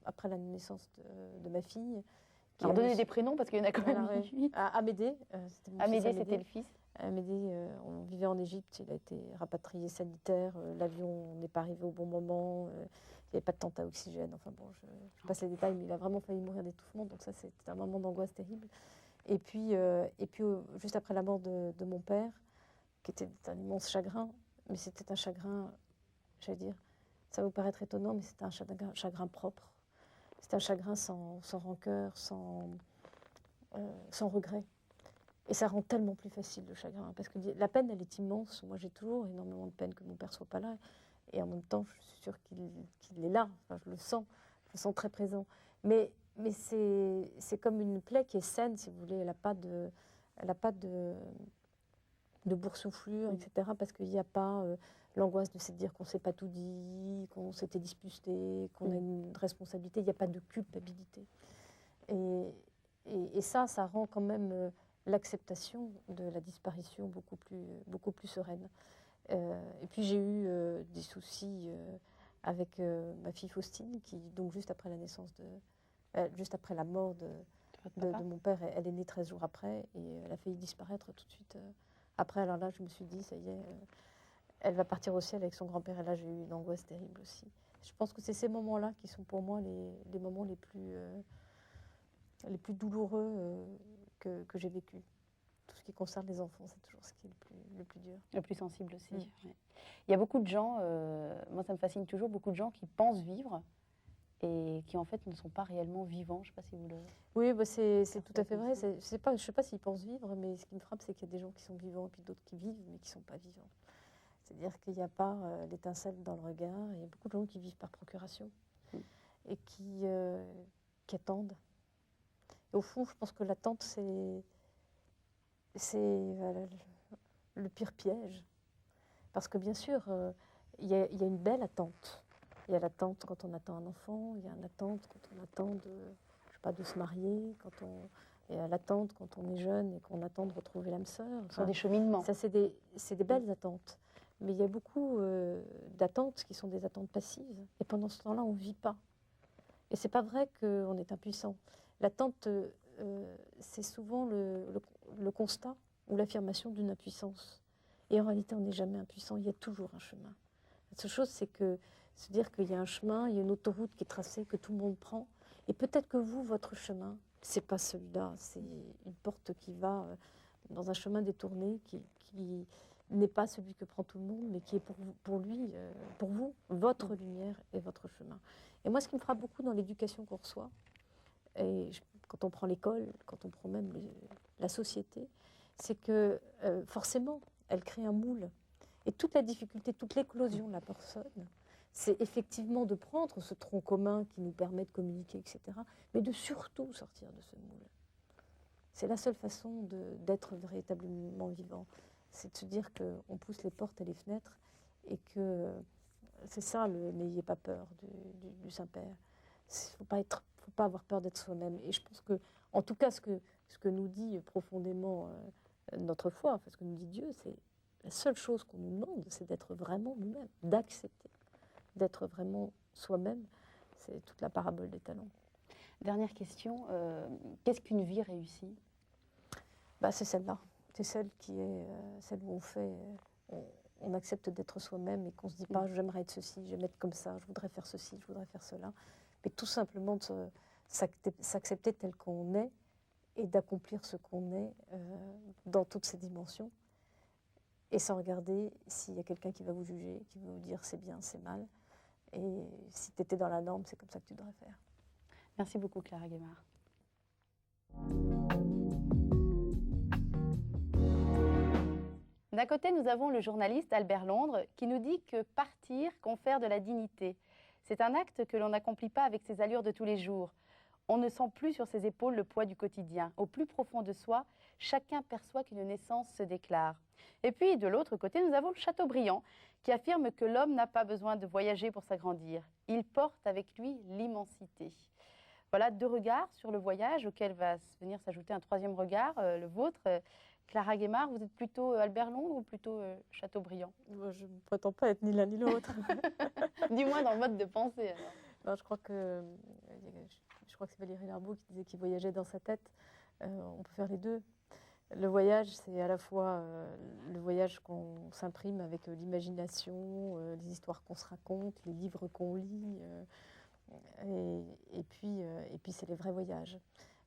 après la naissance de ma fille. Alors, donnez des prénoms parce qu'il y en a quand même 8. Amédée. Amédée, c'était le fils. Amédée, on vivait en Égypte, il a été rapatrié sanitaire, l'avion n'est pas arrivé au bon moment, il n'y avait pas de tente à oxygène, enfin bon, je passe les détails, mais il a vraiment failli mourir d'étouffement, donc ça c'était un moment d'angoisse terrible. Et puis juste après la mort de mon père, qui était un immense chagrin, mais c'était un chagrin, j'allais dire, ça va vous paraître étonnant, mais c'était un chagrin propre. C'était un chagrin sans rancœur, sans regret. Et ça rend tellement plus facile le chagrin. Parce que la peine, elle est immense. Moi, j'ai toujours énormément de peine que mon père ne soit pas là. Et en même temps, je suis sûre qu'il est là. Enfin, je le sens très présent. Mais c'est comme une plaie qui est saine, si vous voulez. Elle n'a pas de boursouflure, etc. Parce qu'il n'y a pas l'angoisse de se dire qu'on ne s'est pas tout dit, qu'on s'était disputé, qu'on a une responsabilité. Il n'y a pas de culpabilité. Et ça rend quand même l'acceptation de la disparition beaucoup plus sereine. Et puis j'ai eu des soucis avec ma fille Faustine, qui donc juste après la naissance juste après la mort de mon père, elle est née 13 jours après et elle a failli disparaître tout de suite. Après, alors là, je me suis dit, ça y est, elle va partir au ciel avec son grand-père. Et là, j'ai eu une angoisse terrible aussi. Je pense que c'est ces moments-là qui sont pour moi les moments les plus douloureux que j'ai vécu. Tout ce qui concerne les enfants, c'est toujours ce qui est le plus dur. Le plus sensible aussi. Ouais. Il y a beaucoup de gens, moi ça me fascine toujours, beaucoup de gens qui pensent vivre et qui en fait ne sont pas réellement vivants. Je ne sais pas si vous le... Oui, bah c'est tout à fait comme vrai. ça. Je ne sais pas s'ils pensent vivre, mais ce qui me frappe, c'est qu'il y a des gens qui sont vivants et puis d'autres qui vivent, mais qui ne sont pas vivants. C'est-à-dire qu'il n'y a pas l'étincelle dans le regard. Il y a beaucoup de gens qui vivent par procuration Mm. et qui attendent. Et au fond, je pense que l'attente, c'est voilà, le pire piège. Parce que bien sûr, il y a une belle attente. Il y a l'attente quand on attend un enfant, il y a une attente quand on attend je sais pas, de se marier, il y a l'attente quand on est jeune et qu'on attend de retrouver l'âme sœur. Ce sont des cheminements. Ça, c'est des belles attentes. Mais il y a beaucoup d'attentes qui sont des attentes passives. Et pendant ce temps-là, on ne vit pas. Et c'est pas vrai qu'on est impuissant. L'attente, c'est souvent le constat ou l'affirmation d'une impuissance. Et en réalité, on n'est jamais impuissant, il y a toujours un chemin. La seule chose, c'est que se dire qu'il y a un chemin, il y a une autoroute qui est tracée, que tout le monde prend. Et peut-être que vous, votre chemin, c'est pas celui-là, c'est une porte qui va dans un chemin détourné, qui n'est pas celui que prend tout le monde, mais qui est pour lui, pour vous, votre lumière et votre chemin. Et moi, ce qui me frappe beaucoup dans l'éducation qu'on reçoit, quand on prend l'école, quand on prend même la société, c'est que forcément, elle crée un moule. Et toute la difficulté, toute l'éclosion de la personne, c'est effectivement de prendre ce tronc commun qui nous permet de communiquer, etc., mais de surtout sortir de ce moule. C'est la seule façon d'être véritablement vivant. C'est de se dire qu'on pousse les portes et les fenêtres et que c'est ça, n'ayez pas peur du Saint-Père. Il ne faut pas avoir peur d'être soi-même. Et je pense que, en tout cas, ce que nous dit profondément notre foi, enfin, ce que nous dit Dieu, c'est la seule chose qu'on nous demande, c'est d'être vraiment nous-mêmes, d'accepter, d'être vraiment soi-même. C'est toute la parabole des talents. Dernière question, qu'est-ce qu'une vie réussie? C'est celle-là. C'est celle qui est celle où on accepte d'être soi-même et qu'on ne se dit pas j'aimerais être ceci, j'aimerais être comme ça, je voudrais faire ceci, je voudrais faire cela. Mais tout simplement de s'accepter tel qu'on est et d'accomplir ce qu'on est dans toutes ses dimensions. Et sans regarder s'il y a quelqu'un qui va vous juger, qui va vous dire c'est bien, c'est mal. Et si tu étais dans la norme, c'est comme ça que tu devrais faire. Merci beaucoup, Clara Guémard. D'un côté, nous avons le journaliste Albert Londres qui nous dit que partir confère de la dignité. C'est un acte que l'on n'accomplit pas avec ses allures de tous les jours. On ne sent plus sur ses épaules le poids du quotidien. Au plus profond de soi, chacun perçoit qu'une naissance se déclare. Et puis, de l'autre côté, nous avons le Chateaubriand qui affirme que l'homme n'a pas besoin de voyager pour s'agrandir. Il porte avec lui l'immensité. Voilà deux regards sur le voyage auquel va venir s'ajouter un troisième regard, le vôtre. Clara Guémard, vous êtes plutôt Albert Londres ou plutôt Chateaubriand? Moi, je ne prétends pas être ni l'un ni l'autre. Dis-moi dans le mode de pensée alors. Non, je crois que c'est Valérie Larbaud qui disait qu'il voyageait dans sa tête. On peut faire les deux. Le voyage, c'est à la fois le voyage qu'on s'imprime avec l'imagination, les histoires qu'on se raconte, les livres qu'on lit, et puis c'est les vrais voyages.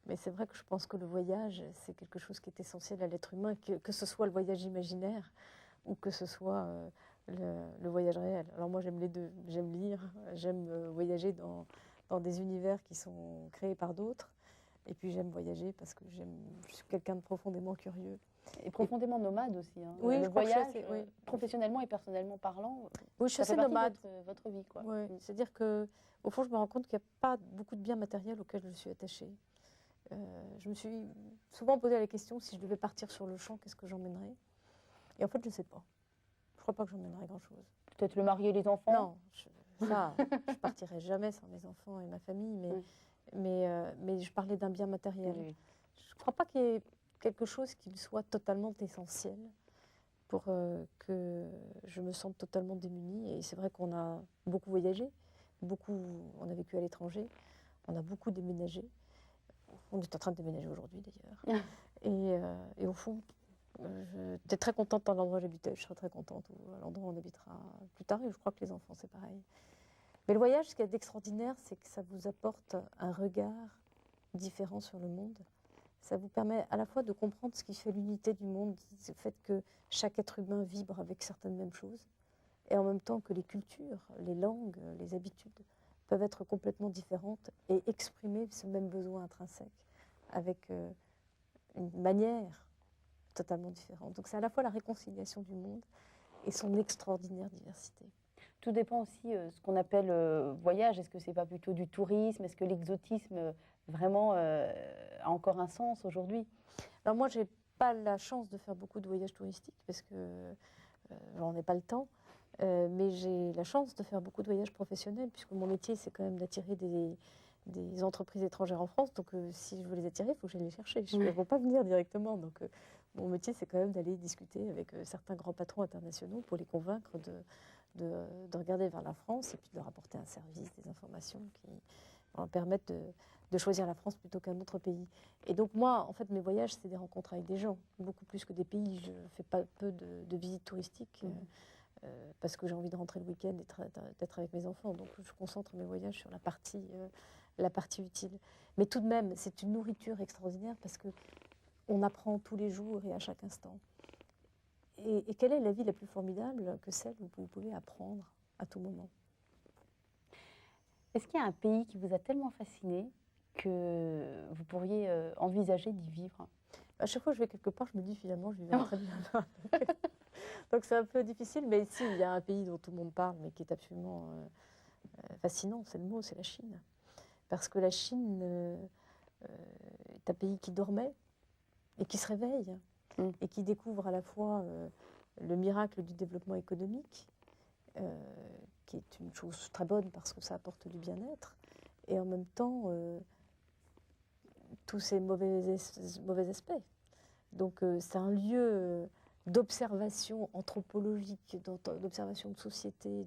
Mais c'est vrai que je pense que le voyage, c'est quelque chose qui est essentiel à l'être humain, que ce soit le voyage imaginaire ou que ce soit le voyage réel. Alors moi, j'aime les deux. J'aime lire, j'aime voyager dans des univers qui sont créés par d'autres. Et puis j'aime voyager parce que je suis quelqu'un de profondément curieux. Et profondément nomade aussi. Hein. Oui, le voyage, oui. professionnellement et personnellement parlant, oui, je suis ça fait assez partie nomade. de votre vie. Quoi. Oui. C'est-à-dire qu'au fond, je me rends compte qu'il n'y a pas beaucoup de biens matériels auxquels je suis attachée. Je me suis souvent posé la question, si je devais partir sur le champ, qu'est-ce que j'emmènerais? Et en fait, je ne sais pas. Je ne crois pas que j'emmènerais grand-chose. Peut-être le mari et les enfants? Non, je ne partirai jamais sans mes enfants et ma famille, mais je parlais d'un bien matériel. Oui. Je ne crois pas qu'il y ait quelque chose qui soit totalement essentiel pour que je me sente totalement démunie. Et c'est vrai qu'on a beaucoup voyagé, on a vécu à l'étranger, on a beaucoup déménagé. On est en train de déménager aujourd'hui d'ailleurs. Et au fond, j'étais très contente dans l'endroit où j'habitais. Je serais très contente à l'endroit où on habitera plus tard. Et je crois que les enfants, c'est pareil. Mais le voyage, ce qu'il y a d'extraordinaire, c'est que ça vous apporte un regard différent sur le monde. Ça vous permet à la fois de comprendre ce qui fait l'unité du monde, le fait que chaque être humain vibre avec certaines mêmes choses, et en même temps que les cultures, les langues, les habitudes peuvent être complètement différentes et exprimer ce même besoin intrinsèque avec une manière totalement différente. Donc c'est à la fois la réconciliation du monde et son extraordinaire diversité. Tout dépend aussi ce qu'on appelle voyage. Est-ce que c'est pas plutôt du tourisme? Est-ce que l'exotisme vraiment a encore un sens aujourd'hui? Alors moi, j'ai pas la chance de faire beaucoup de voyages touristiques parce que j'en ai pas le temps. Mais j'ai la chance de faire beaucoup de voyages professionnels puisque mon métier, c'est quand même d'attirer des entreprises étrangères en France. Donc si je veux les attirer, il faut que j'aille les chercher. Ils ne vont pas venir directement. Donc mon métier, c'est quand même d'aller discuter avec certains grands patrons internationaux pour les convaincre de regarder vers la France et puis de leur apporter un service, des informations qui leur permettent de choisir la France plutôt qu'un autre pays. Et donc moi, en fait, mes voyages, c'est des rencontres avec des gens, beaucoup plus que des pays. Je ne fais pas peu de visites touristiques parce que j'ai envie de rentrer le week-end et d'être avec mes enfants. Donc je concentre mes voyages sur la partie utile. Mais tout de même, c'est une nourriture extraordinaire parce qu'on apprend tous les jours et à chaque instant. Et quelle est la vie la plus formidable que celle où vous pouvez apprendre à tout moment? Est-ce qu'il y a un pays qui vous a tellement fasciné que vous pourriez envisager d'y vivre? À chaque fois que je vais quelque part, je me dis finalement, je vivrai très bien là. Donc c'est un peu difficile, mais ici, il y a un pays dont tout le monde parle, mais qui est absolument fascinant, c'est le mot, c'est la Chine. Parce que la Chine est un pays qui dormait et qui se réveille et qui découvre à la fois le miracle du développement économique, qui est une chose très bonne parce que ça apporte du bien-être, et en même temps tous ces mauvais aspects. Donc c'est un lieu d'observation anthropologique, d'observation de société,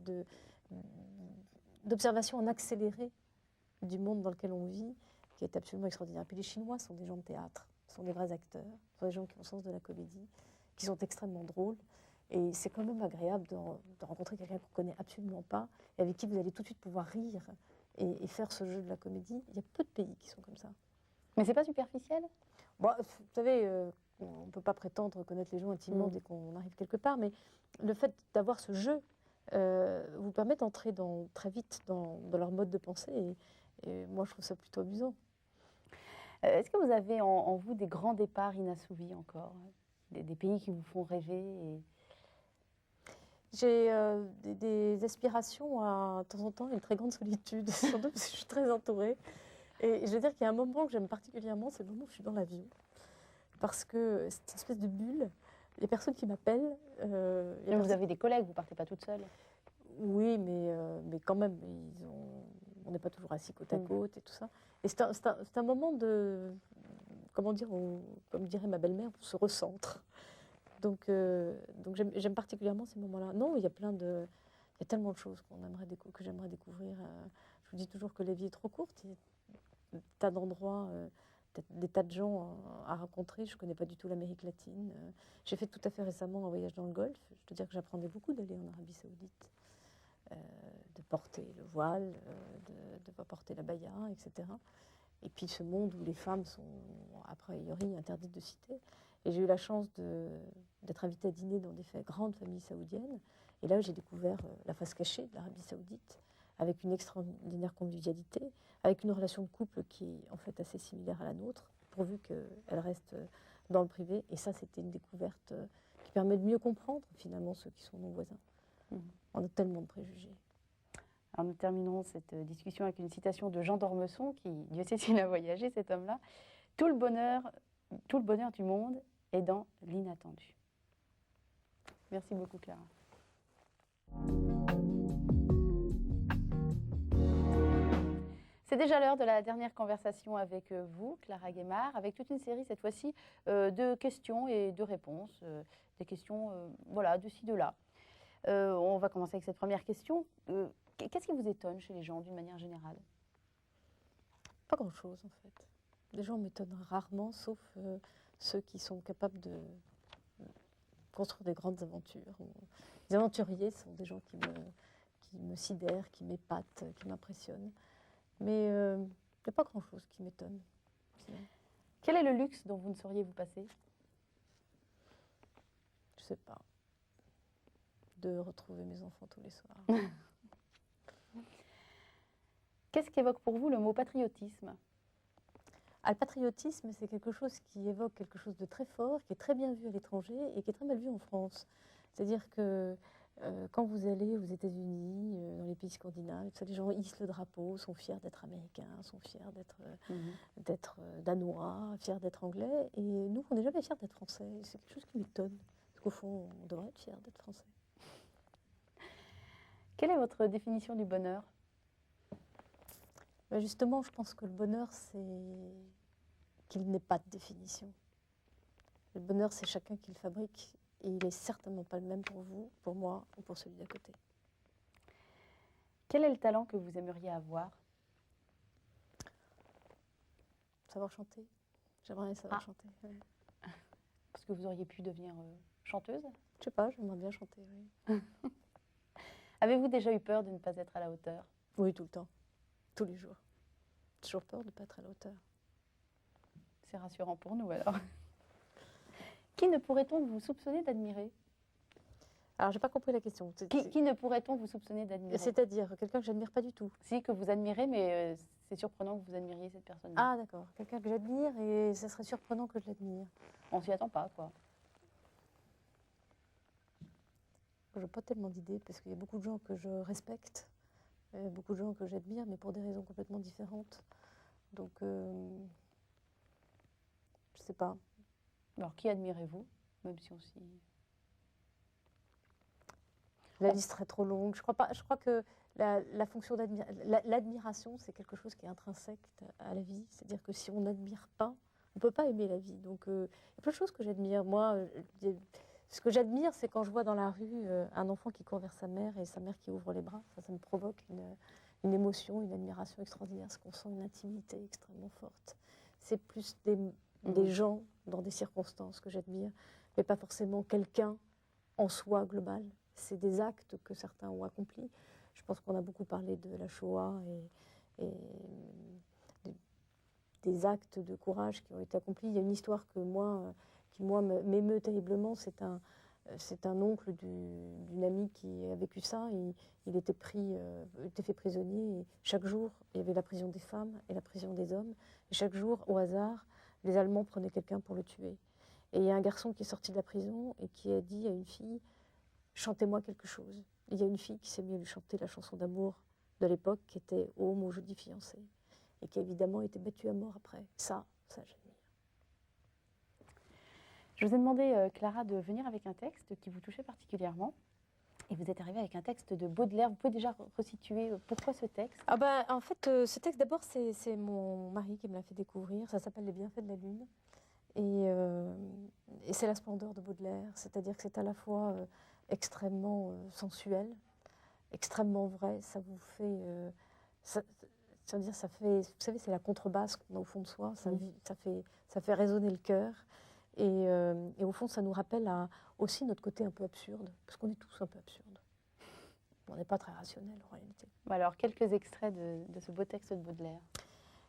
d'observation en accéléré du monde dans lequel on vit, qui est absolument extraordinaire. Et puis les Chinois sont des gens de théâtre, sont des vrais acteurs, sont des gens qui ont le sens de la comédie, qui sont extrêmement drôles. Et c'est quand même agréable de rencontrer quelqu'un qu'on ne connaît absolument pas, et avec qui vous allez tout de suite pouvoir rire et faire ce jeu de la comédie. Il y a peu de pays qui sont comme ça. Mais c'est pas superficiel? Bon, vous savez, on ne peut pas prétendre connaître les gens intimement dès qu'on arrive quelque part, mais le fait d'avoir ce jeu vous permet d'entrer très vite dans leur mode de pensée, et moi je trouve ça plutôt amusant. Est-ce que vous avez en vous des grands départs inassouvis encore? Des pays qui vous font rêver J'ai des aspirations à temps en temps, une très grande solitude, sans doute parce que je suis très entourée. Et je veux dire qu'il y a un moment que j'aime particulièrement, c'est le moment où je suis dans l'avion. Parce que c'est une espèce de bulle. Il y a personne qui m'appelle. Vous avez des collègues, vous ne partez pas toute seule? Oui, mais quand même, on n'est pas toujours assis côte à côte et tout ça. Et c'est un moment de, comment dire, comme dirait ma belle-mère, on se recentre. Donc j'aime particulièrement ces moments-là. Non, il y a tellement de choses que j'aimerais découvrir. Je vous dis toujours que la vie est trop courte. Il y a des tas d'endroits, des tas de gens à rencontrer. Je ne connais pas du tout l'Amérique latine. J'ai fait tout à fait récemment un voyage dans le Golfe. Je dois dire que j'apprenais beaucoup d'aller en Arabie Saoudite, de porter le voile, de porter la baya, etc. Et puis ce monde où les femmes sont, a priori, interdites de citer. Et j'ai eu la chance d'être invitée à dîner dans des grandes familles saoudiennes. Et là, j'ai découvert la face cachée de l'Arabie saoudite, avec une extraordinaire convivialité, avec une relation de couple qui est en fait assez similaire à la nôtre, pourvu qu'elle reste dans le privé. Et ça, c'était une découverte qui permet de mieux comprendre finalement ceux qui sont nos voisins. On a tellement de préjugés. Alors nous terminerons cette discussion avec une citation de Jean d'Ormesson, qui, Dieu sait s'il a voyagé, cet homme-là. Tout le bonheur du monde est dans l'inattendu. Merci beaucoup, Clara. C'est déjà l'heure de la dernière conversation avec vous, Clara Guémard, avec toute une série, cette fois-ci, de questions et de réponses, des questions, voilà, de ci, de là. On va commencer avec cette première question. Qu'est-ce qui vous étonne chez les gens, d'une manière générale? Pas grand-chose, en fait. Les gens m'étonnent rarement, sauf ceux qui sont capables de construire des grandes aventures. Les aventuriers sont des gens qui me sidèrent, qui m'épatent, qui m'impressionnent. Mais il n'y a pas grand-chose qui m'étonne. Quel est le luxe dont vous ne sauriez vous passer? Je ne sais pas. De retrouver mes enfants tous les soirs. Qu'est-ce qu'évoque pour vous le mot patriotisme? Le patriotisme, c'est quelque chose qui évoque quelque chose de très fort, qui est très bien vu à l'étranger et qui est très mal vu en France. C'est-à-dire que quand vous allez aux États-Unis, dans les pays scandinaves, les gens hissent le drapeau, sont fiers d'être américains, sont fiers d'être danois, fiers d'être anglais. Et nous, on n'est jamais fiers d'être français. C'est quelque chose qui m'étonne. Parce qu'au fond, on devrait être fiers d'être français. Quelle est votre définition du bonheur? Justement, je pense que le bonheur, c'est qu'il n'ait pas de définition. Le bonheur, c'est chacun qui le fabrique. Et il n'est certainement pas le même pour vous, pour moi ou pour celui d'à côté. Quel est le talent que vous aimeriez avoir? Savoir chanter. J'aimerais savoir chanter. Ouais. Parce que vous auriez pu devenir chanteuse? Je sais pas, j'aimerais bien chanter, oui. Avez-vous déjà eu peur de ne pas être à la hauteur? Oui, tout le temps. Tous les jours. Toujours peur de ne pas être à la hauteur. C'est rassurant pour nous alors. Qui ne pourrait-on vous soupçonner d'admirer? Alors, j'ai pas compris la question. Qui ne pourrait-on vous soupçonner d'admirer? C'est-à-dire quelqu'un que j'admire pas du tout. Si, que vous admirez, mais c'est surprenant que vous admiriez cette personne. Ah, d'accord. Quelqu'un que j'admire et ça serait surprenant que je l'admire. On s'y attend pas, quoi. Je n'ai pas tellement d'idées parce qu'il y a beaucoup de gens que je respecte, beaucoup de gens que j'admire, mais pour des raisons complètement différentes. Donc, je sais pas. Alors, qui admirez-vous? Même si on s'y... La liste serait trop longue. Je crois pas. Je crois que la fonction l'admiration, c'est quelque chose qui est intrinsèque à la vie. C'est-à-dire que si on n'admire pas, on ne peut pas aimer la vie. Donc, il y a plein de choses que j'admire. Moi, ce que j'admire, c'est quand je vois dans la rue un enfant qui court vers sa mère et sa mère qui ouvre les bras. Ça me provoque une émotion, une admiration extraordinaire. Parce qu'on sent une intimité extrêmement forte. C'est plus des gens dans des circonstances que j'admire, mais pas forcément quelqu'un en soi global. C'est des actes que certains ont accomplis. Je pense qu'on a beaucoup parlé de la Shoah et des actes de courage qui ont été accomplis. Il y a une histoire qui m'émeut terriblement. C'est un oncle d'une amie qui a vécu ça. Il était fait prisonnier. Et chaque jour, il y avait la prison des femmes et la prison des hommes. Et chaque jour, au hasard, les Allemands prenaient quelqu'un pour le tuer. Et il y a un garçon qui est sorti de la prison et qui a dit à une fille: chantez-moi quelque chose. Il y a une fille qui s'est mise à lui chanter la chanson d'amour de l'époque, qui était Ô mon jeudi fiancé, et qui a évidemment été battue à mort après. Ça j'admire. Je vous ai demandé, Clara, de venir avec un texte qui vous touchait particulièrement. Et vous êtes arrivée avec un texte de Baudelaire. Vous pouvez déjà resituer pourquoi ce texte? En fait, ce texte, d'abord, c'est mon mari qui me l'a fait découvrir. Ça s'appelle Les bienfaits de la lune. Et c'est la splendeur de Baudelaire. C'est-à-dire que c'est à la fois extrêmement sensuel, extrêmement vrai. Ça vous fait... ça fait, vous savez, c'est la contrebasse qu'on a au fond de soi. Ça fait résonner le cœur. Et au fond, ça nous rappelle aussi notre côté un peu absurde, parce qu'on est tous un peu absurdes. On n'est pas très rationnel en réalité. Alors, quelques extraits de ce beau texte de Baudelaire.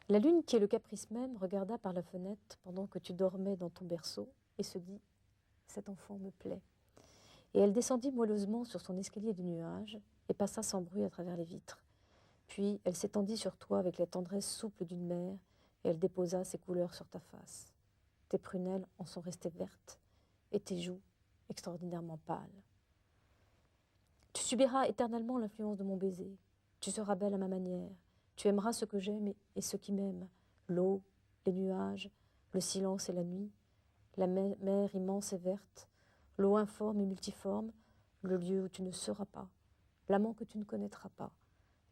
La lune, qui est le caprice même, regarda par la fenêtre pendant que tu dormais dans ton berceau et se dit: cet enfant me plaît. Et elle descendit moelleusement sur son escalier de nuages et passa sans bruit à travers les vitres. Puis elle s'étendit sur toi avec la tendresse souple d'une mère et elle déposa ses couleurs sur ta face. Tes prunelles en sont restées vertes et tes joues extraordinairement pâles. Tu subiras éternellement l'influence de mon baiser. Tu seras belle à ma manière. Tu aimeras ce que j'aime et ce qui m'aime. L'eau, les nuages, le silence et la nuit, la mer immense et verte, l'eau informe et multiforme, le lieu où tu ne seras pas, l'amant que tu ne connaîtras pas,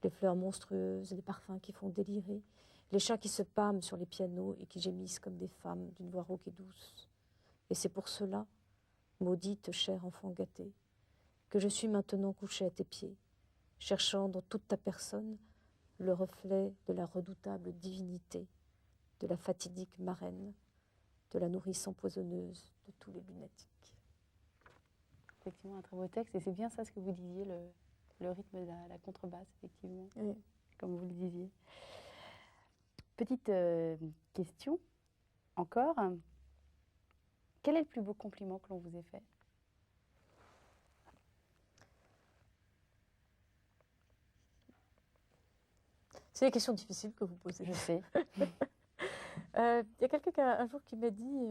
les fleurs monstrueuses, les parfums qui font délirer, les chats qui se pâment sur les pianos et qui gémissent comme des femmes d'une voix rauque et douce. Et c'est pour cela, maudite chère enfant gâtée, que je suis maintenant couchée à tes pieds, cherchant dans toute ta personne le reflet de la redoutable divinité, de la fatidique marraine, de la nourrice empoisonneuse de tous les lunatiques. Effectivement, un très beau texte. Et c'est bien ça ce que vous disiez, le rythme de la contrebasse, effectivement, Oui. comme vous le disiez. Petite question, encore. Quel est le plus beau compliment que l'on vous ait fait? C'est des questions difficiles que vous posez. Je sais. Il y a quelqu'un un jour qui m'a dit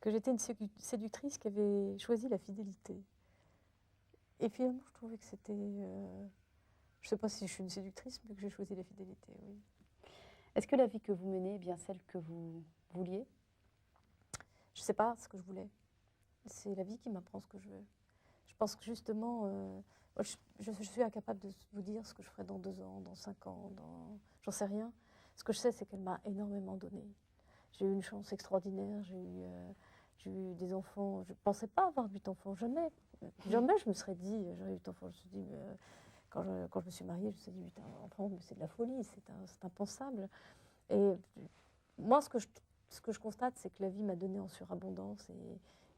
que j'étais une séductrice qui avait choisi la fidélité. Et finalement, je trouvais que c'était... je ne sais pas si je suis une séductrice, mais que j'ai choisi la fidélité, oui. Est-ce que la vie que vous menez est bien celle que vous vouliez? Je ne sais pas ce que je voulais. C'est la vie qui m'apprend ce que je veux. Je pense que justement, moi, je suis incapable de vous dire ce que je ferai dans 2 ans, dans 5 ans, j'en sais rien. Ce que je sais, c'est qu'elle m'a énormément donné. J'ai eu une chance extraordinaire, j'ai eu des enfants. Je ne pensais pas avoir 8 enfants, jamais. Jamais je me serais dit, j'aurais 8 enfants. Je me suis dit, quand je me suis mariée, je me suis dit, 8 enfants, mais c'est de la folie, c'est impensable. Et moi, ce que je constate, c'est que la vie m'a donné en surabondance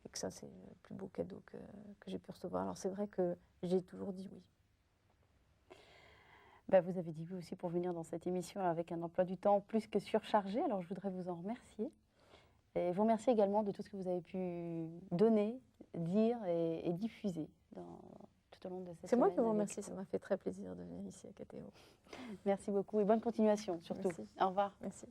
et que ça, c'est le plus beau cadeau que j'ai pu recevoir. Alors c'est vrai que j'ai toujours dit oui. Bah, vous avez dit oui aussi pour venir dans cette émission avec un emploi du temps plus que surchargé. Alors je voudrais vous en remercier. Et vous remercier également de tout ce que vous avez pu donner, dire et diffuser tout au long de cette semaine. C'est moi qui vous remercie, ça m'a fait très plaisir de venir ici à KTO. Merci beaucoup et bonne continuation surtout. Merci. Au revoir. Merci.